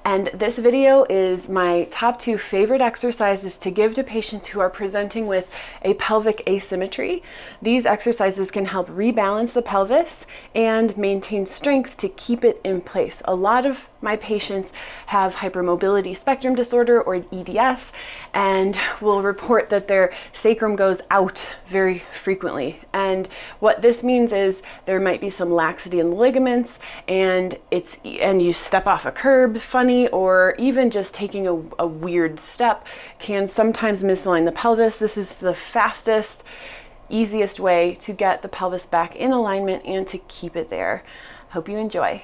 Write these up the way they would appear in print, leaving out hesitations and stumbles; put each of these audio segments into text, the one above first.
And this video is my top 2 favorite exercises to give to patients who are presenting with a pelvic asymmetry. These exercises can help rebalance the pelvis and maintain strength to keep it in place. A lot of my patients have hypermobility spectrum disorder, or EDS, and will report that their sacrum goes out very frequently. And what this means is there might be some laxity in the ligaments, and you step off a curb funny, or even just taking a weird step can sometimes misalign the pelvis. This is the fastest, easiest way to get the pelvis back in alignment and to keep it there. Hope you enjoy.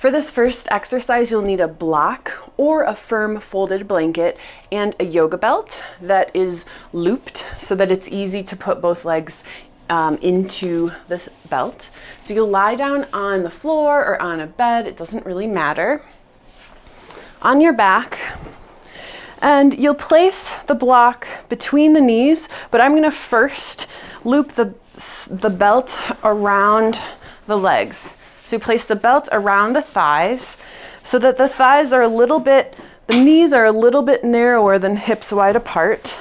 For this first exercise, you'll need a block or a firm folded blanket and a yoga belt that is looped so that it's easy to put both legs into this belt. So you'll lie down on the floor or on a bed, it doesn't really matter, on your back, and you'll place the block between the knees, but I'm gonna first loop the belt around the legs. So you place the belt around the thighs so that the thighs are the knees are a little bit narrower than hips wide apart.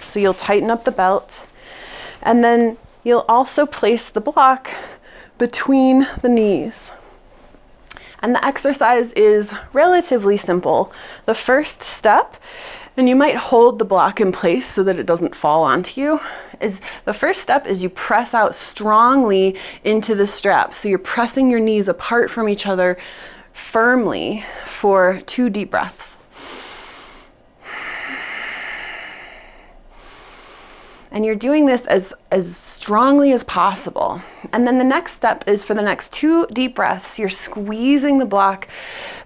So you'll tighten up the belt, and then you'll also place the block between the knees. And the exercise is relatively simple. The first step, and you might hold the block in place so that it doesn't fall onto you, the first step is you press out strongly into the strap. So you're pressing your knees apart from each other firmly for 2 deep breaths. And you're doing this as strongly as possible. And then the next step is, for the next 2 deep breaths, you're squeezing the block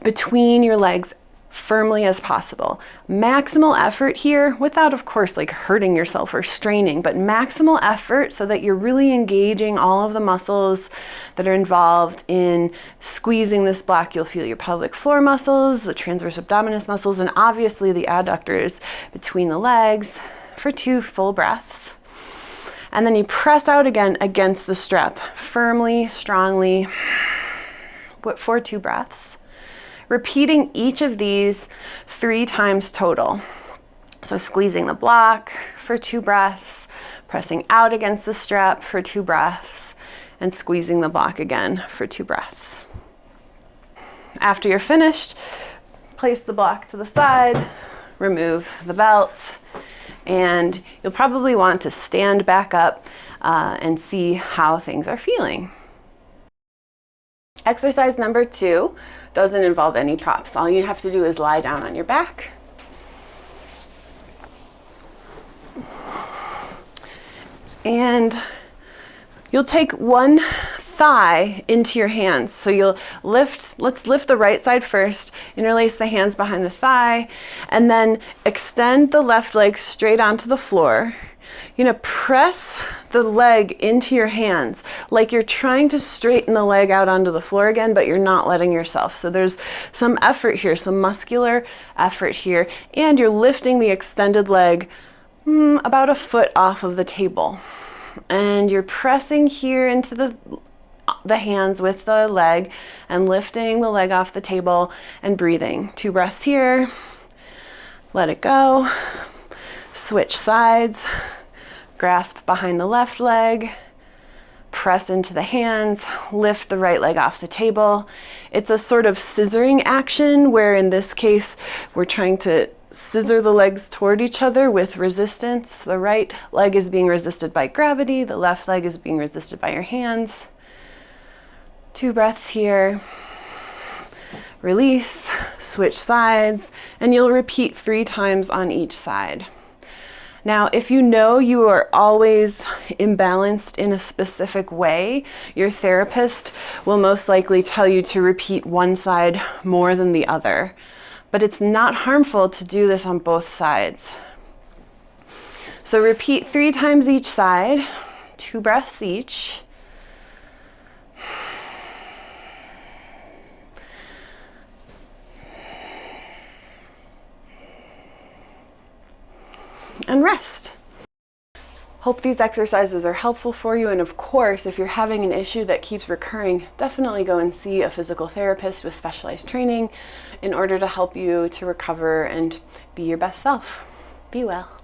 between your legs firmly as possible. Maximal effort here, without of course like hurting yourself or straining, but maximal effort so that you're really engaging all of the muscles that are involved in squeezing this block. You'll feel your pelvic floor muscles, the transverse abdominis muscles, and obviously the adductors between the legs for 2 full breaths. And then you press out again against the strap, firmly, strongly, for 2 breaths. Repeating each of these 3 times total. So squeezing the block for 2 breaths, pressing out against the strap for 2 breaths, and squeezing the block again for 2 breaths. After you're finished, place the block to the side, remove the belt, and you'll probably want to stand back up and see how things are feeling. Exercise number 2 doesn't involve any props. All you have to do is lie down on your back. And you'll take one thigh into your hands. So you'll let's lift the right side first, interlace the hands behind the thigh, and then extend the left leg straight onto the floor. You're gonna press the leg into your hands like you're trying to straighten the leg out onto the floor again, but you're not letting yourself. So there's some effort here, some muscular effort here, and you're lifting the extended leg about a foot off of the table. And you're pressing here into the hands with the leg and lifting the leg off the table and breathing. 2 breaths here, let it go, switch sides. Grasp behind the left leg, press into the hands, lift the right leg off the table. It's a sort of scissoring action where in this case we're trying to scissor the legs toward each other with resistance. The right leg is being resisted by gravity, the left leg is being resisted by your hands. 2 breaths here. Release, switch sides, and you'll repeat 3 times on each side. Now, if you know you are always imbalanced in a specific way, your therapist will most likely tell you to repeat one side more than the other. But it's not harmful to do this on both sides. So repeat 3 times each side, 2 breaths each. And rest. Hope these exercises are helpful for you. And of course, if you're having an issue that keeps recurring, definitely go and see a physical therapist with specialized training in order to help you to recover and be your best self. Be well.